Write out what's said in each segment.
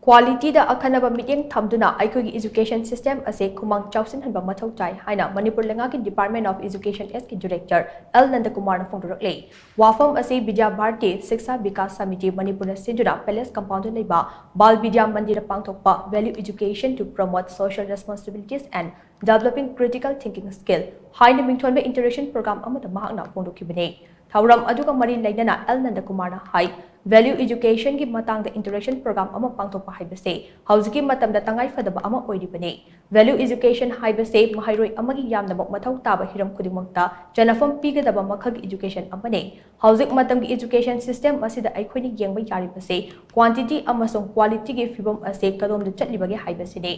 Quality da Akhannaba Mityeng Thamduna eikhoi education system ase Khumang Chaosinhanba Mathou Tai haina Manipur Lenga ki Department of Education S ki Director L Nandakumar na phongdorakli wafam ase Vidya Bharati Shiksha Vikas Samiti Manipur na Sinduna Palace Compound leiba Bal Vidya Mandir pangthokpa value education to promote social responsibilities and developing critical thinking skill haina mingthonba interaction program amata mahakna phongdokhibane Thauram aduga mari lainana L Nandakumar na hai value education ki matang da interaction program ama pangthokpa haibase hauziki matamda tangai fadaba ama oiribane value education haibase mahairoi amagi yamnamok mathau taba hiram khudimangta janafam pigadaba makhagi education amane hauzik matamgi education system asida aikhoini yengba yaribase quantity amasong quality gi fibam ase kadom da chatlibage haibasine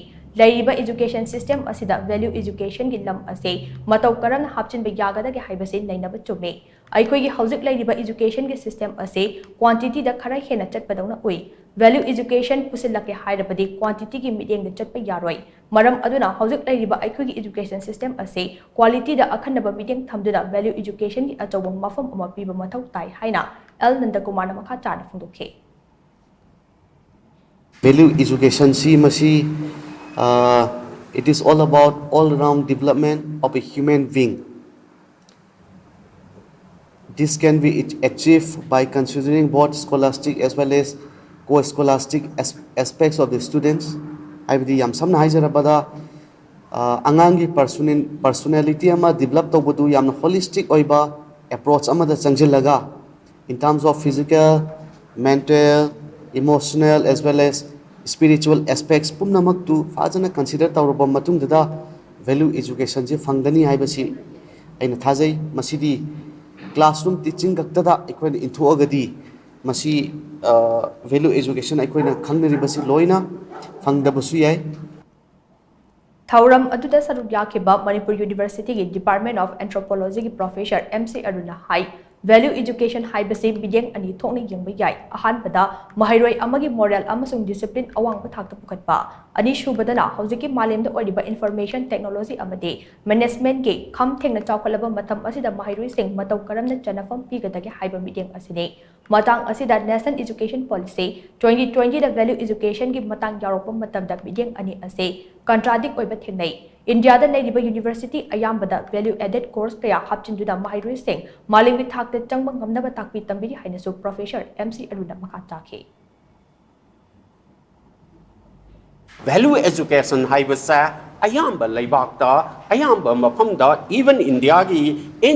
lairiba education system asida value education gi lam ase matau karan hapchinba yagada gi haibase nainaba chume aikoi gi hauzik lairiba education gi system ase quantity da khara hena chatpadawna oi value education pusilake hairabadi quantity gi mityeng da chatpa yaroi maram aduna hauzik lairiba aikoi gi education system ase quality da Akhannaba Mityeng Thamduna value education gi achawa mafam ama piba Mathou Tai haina L Nandakumar na makha chana phongdokhe Value education si masi it is all about all round development of a human being. This can be achieved by considering both scholastic as well as co-scholastic aspects of the students. I believe yam samna haijarabada angangi personality ama develop tawbudu yam holistic oiba approach ama da changjilaga in terms of physical, mental, emotional as well as spiritual aspects pumnamak tu fajana consider tawraba matung da value education je phangdani haibasi aina thajai masidi classroom teaching kaktada equine into agadi masi value education equine khangnaribasi loina phangdabasu yai Thauram aduda saruk yakhiba Manipur University ki Department of Anthropology ki Professor MC Aruna hai value education haibase bidyeng ani thokna yengba yai ahanbada mahairoi amagi moral amasung discipline awang pathakta pukatpa ani shubadana hauziki malemda oriba information technology amade management ke kham thengna chawkhalaba matam asida mahairoi sing matau karamna chanafam pigadage haiba bidyeng asine matang asida national education policy 2020 da value education ki matang yaropa matamda bidyeng ani ase contradict oiba thengnai India da laidiba university ayambada value added course kaya hapchinduda mahairoi sing malemgi thakta changba ngamnaba takpi tambiri hainasu Professor MC Aruna makha takhe Value education haibasa ayamba laibakta ayamba mafamda even India gi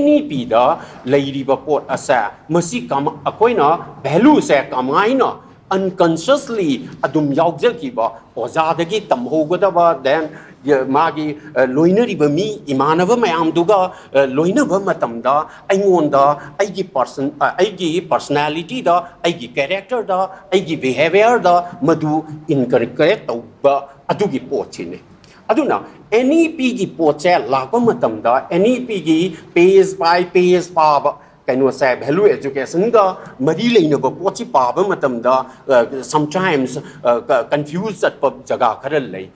NEP da lairiba pot asa masi kam akoina value se kamaina unconsciously adum yaugjakiba ozadagi tamhogadaba then magi loinariba mi imanaba mayamduga loinaba matamda aingonda aigi personality da aigi character da aigi behavior da madu incorrect tauba adugi pochine aduna NEP gi poche lakpa matamda NEP gi page by page pa kaino sa value education ga mari leinaba pochi pa ba matamda sometimes confused at jaga khara lei